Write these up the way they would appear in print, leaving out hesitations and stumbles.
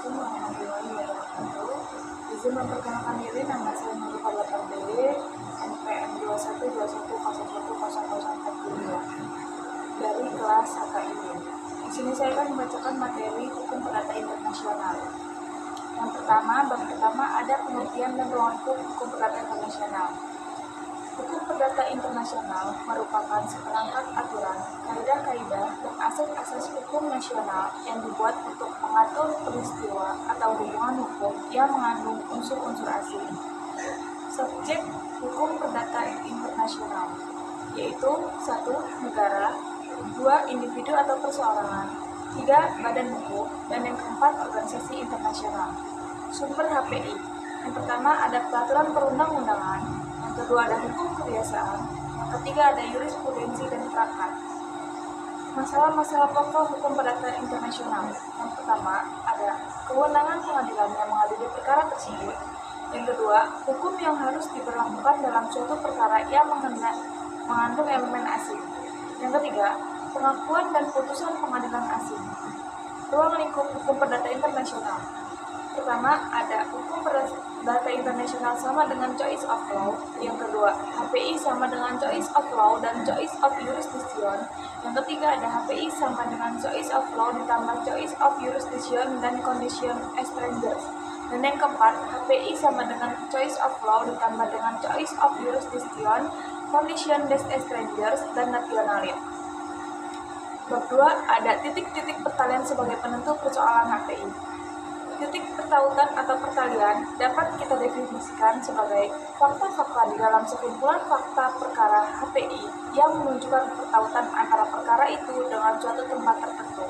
Assalamualaikum warahmatullahi wabarakatuh. Izin memperkenalkan diri, nama saya Nurul Pardede, NPM 2121011042 dari kelas HKIB. Di sini saya akan membacakan materi hukum perdata internasional. Yang pertama, bab pertama ada pengertian dan ruang lingkup hukum perdata internasional. Hukum perdata internasional merupakan seperangkat aturan, kaidah-kaidah, dan asas-asas hukum nasional yang dibuat untuk mengatur peristiwa atau hubungan hukum yang mengandung unsur-unsur asing. Subjek hukum perdata internasional yaitu 1. Negara, 2. Individu atau perseorangan, 3. Badan hukum, dan yang keempat organisasi internasional. Sumber HPI. Yang pertama ada peraturan perundang-undangan, yang kedua ada hukum kebiasaan, yang ketiga ada jurisprudensi dan perangkat. Masalah-masalah pokok hukum perdata internasional. Yang pertama ada kewenangan pengadilan yang mengadili perkara tersebut. Yang kedua, hukum yang harus diberlakukan dalam suatu perkara yang mengandung elemen asing. Yang ketiga, pengakuan dan putusan pengadilan asing. Ruang lingkup hukum perdata internasional. Pertama, ada hukum perdata internasional sama dengan choice of law. Yang kedua, HPI sama dengan choice of law dan choice of jurisdiction. Yang ketiga, ada HPI sama dengan choice of law ditambah choice of jurisdiction dan condition strangers. Dan yang keempat, HPI sama dengan choice of law ditambah dengan choice of jurisdiction, condition strangers, dan nationality. Bab 2 ada titik-titik pertalian sebagai penentu persoalan HPI. Titik pertautan atau pertalian dapat kita definisikan sebagai fakta-fakta di dalam sekumpulan fakta perkara HPI yang menunjukkan pertautan antara perkara itu dengan suatu tempat tertentu.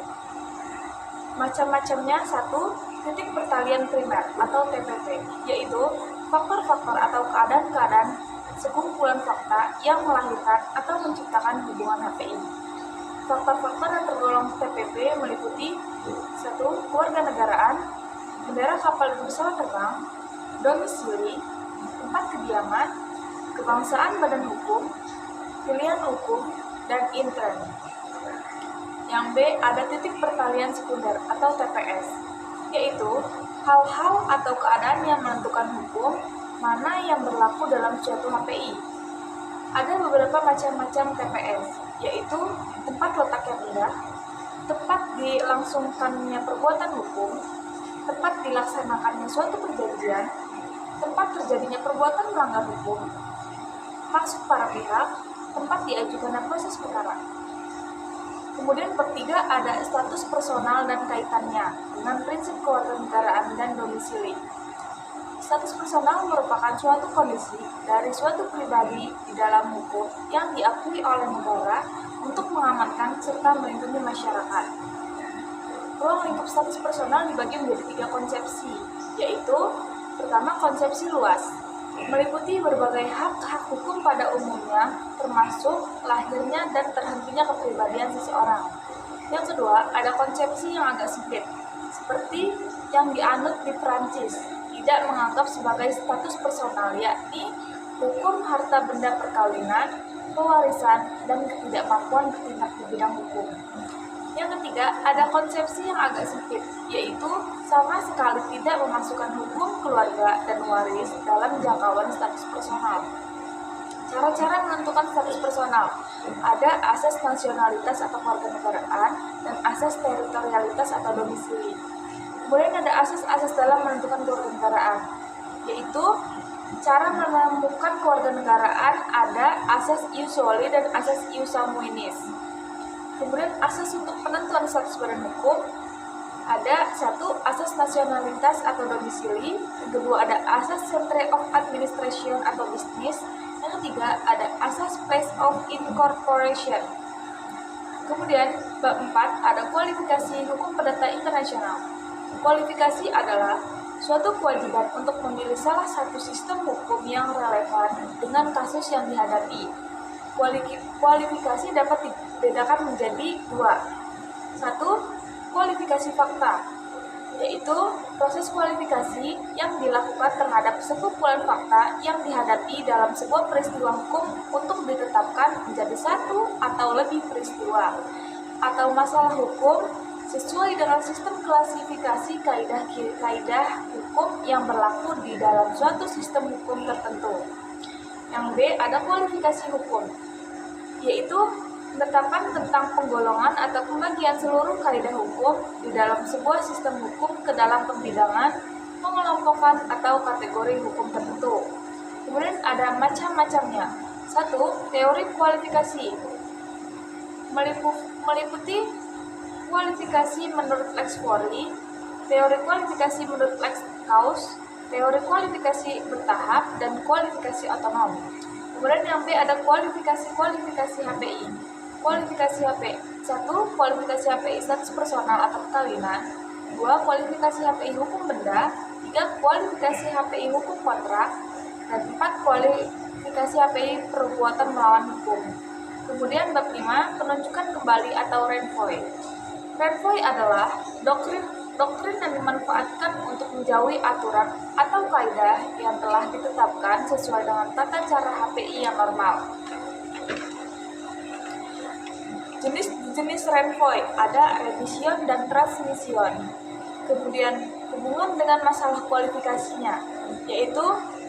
Macam-macamnya. 1. Titik pertalian primer atau TPP, yaitu faktor-faktor atau keadaan-keadaan sekumpulan fakta yang melahirkan atau menciptakan hubungan HPI. Faktor-faktor yang tergolong TPP meliputi 1. Kewarganegaraan, bendera kapal dan pesawat terbang, domisili, tempat kediaman, kebangsaan badan hukum, pilihan hukum, dan intern. Yang B ada titik pertalian sekunder atau TPS, yaitu hal-hal atau keadaan yang menentukan hukum mana yang berlaku dalam suatu HPI. Ada beberapa macam-macam TPS, yaitu tempat letak yang indah, tempat dilangsungkannya perbuatan hukum, tempat dilaksanakannya suatu perjanjian, tempat terjadinya perbuatan melanggar hukum, maksud para pihak, tempat diajukannya proses perkara. Kemudian bertiga ada status personal dan kaitannya dengan prinsip kewarganegaraan dan domisili. Status personal merupakan suatu kondisi dari suatu pribadi di dalam hukum yang diakui oleh negara untuk mengamankan serta melindungi masyarakat. Ruang lingkup status personal dibagi menjadi 3 konsepsi, yaitu pertama konsepsi luas, meliputi berbagai hak-hak hukum pada umumnya, termasuk lahirnya dan terhentinya kepribadian seseorang. Yang kedua, ada konsepsi yang agak sempit, seperti yang dianut di Prancis, tidak menganggap sebagai status personal, yakni hukum harta benda perkawinan, pewarisan, dan ketidakmampuan bertindak di bidang hukum. Yang ketiga, ada konsepsi yang agak sempit, yaitu sama sekali tidak memasukkan hukum keluarga dan waris dalam jangkauan status personal. Cara-cara menentukan status personal, ada asas nasionalitas atau kewarganegaraan dan asas teritorialitas atau domisili. Kemudian ada asas-asas dalam menentukan kewarganegaraan, yaitu cara menemukan kewarganegaraan ada asas ius soli dan asas ius sanguinis. Kemudian asas untuk penentuan status badan hukum ada 1. Asas nasionalitas atau domisili, yang kedua ada asas centre of administration atau bisnis, yang ketiga ada asas place of incorporation. Kemudian bab 4 ada kualifikasi hukum perdata internasional. Kualifikasi adalah suatu kewajiban untuk memilih salah satu sistem hukum yang relevan dengan kasus yang dihadapi. Kualifikasi dapat dibedakan menjadi 2. 1. Kualifikasi fakta, yaitu proses kualifikasi yang dilakukan terhadap sekumpulan fakta yang dihadapi dalam sebuah peristiwa hukum untuk ditetapkan menjadi satu atau lebih peristiwa atau masalah hukum sesuai dengan sistem klasifikasi kaidah hukum yang berlaku di dalam suatu sistem hukum tertentu. Yang B, ada kualifikasi hukum, yaitu penetapan tentang penggolongan atau pembagian seluruh kaidah hukum di dalam sebuah sistem hukum ke dalam pembidangan, pengelompokan, atau kategori hukum tertentu. Kemudian ada macam-macamnya. 1. Teori kualifikasi meliputi kualifikasi menurut Lex Fori, teori kualifikasi menurut Lex Kaus, teori kualifikasi bertahap, dan kualifikasi otonom. Kemudian yang B ada kualifikasi HPI. Kualifikasi HPI 1. Kualifikasi HPI status personal atau perkawinan. 2. Kualifikasi HPI hukum benda. 3. Kualifikasi HPI hukum kontrak. Dan 4. Kualifikasi HPI perbuatan melawan hukum. Kemudian bab 5, penunjukan kembali atau renvoi. Renvoi adalah doktrin yang dimanfaatkan untuk menjauhi aturan atau kaidah yang telah ditetapkan sesuai dengan tata cara HPI yang normal. Jenis renvoi ada revision dan transmission. Kemudian hubungan dengan masalah kualifikasinya, yaitu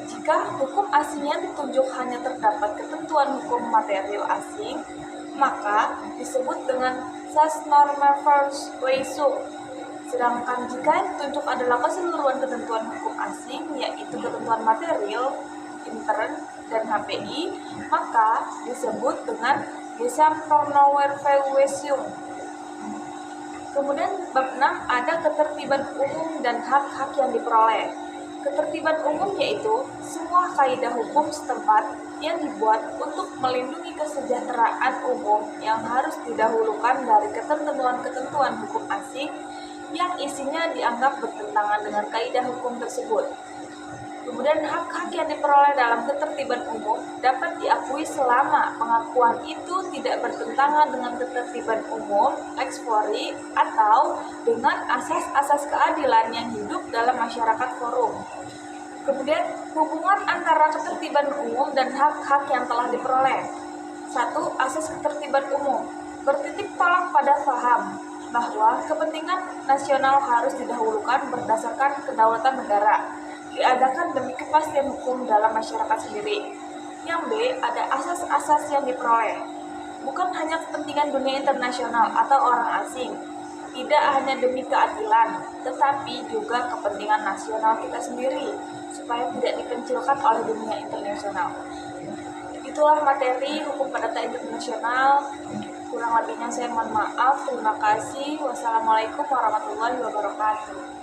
jika hukum asingnya ditunjuk hanya terdapat ketentuan hukum material asing, maka disebut dengan Satznormenverweisung. Sedangkan jika yang ditunjuk adalah keseluruhan ketentuan hukum asing, yaitu ketentuan material, intern, dan HPI, maka disebut dengan Gesamtnormenverweisung. Kemudian bab 6 ada ketertiban umum dan hak-hak yang diperoleh. Ketertiban umum yaitu semua kaidah hukum setempat yang dibuat untuk melindungi kesejahteraan umum yang harus didahulukan dari ketentuan-ketentuan hukum asing yang isinya dianggap bertentangan dengan kaidah hukum tersebut. Kemudian hak-hak yang diperoleh dalam ketertiban umum dapat diakui selama pengakuan itu tidak bertentangan dengan ketertiban umum, Lex Fori, atau dengan asas-asas keadilan yang hidup dalam masyarakat forum. Kemudian hubungan antara ketertiban umum dan hak-hak yang telah diperoleh. 1. Asas ketertiban umum bertitik tolak pada paham bahwa kepentingan nasional harus didahulukan berdasarkan kedaulatan negara, diadakan demi kepastian hukum dalam masyarakat sendiri. Yang B, ada asas-asas yang diperoleh, bukan hanya kepentingan dunia internasional atau orang asing, tidak hanya demi keadilan, tetapi juga kepentingan nasional kita sendiri, supaya tidak dipencilkan oleh dunia internasional. Itulah materi hukum perdata internasional. Kurang lebihnya saya mohon maaf. Terima kasih. Wassalamualaikum warahmatullahi wabarakatuh.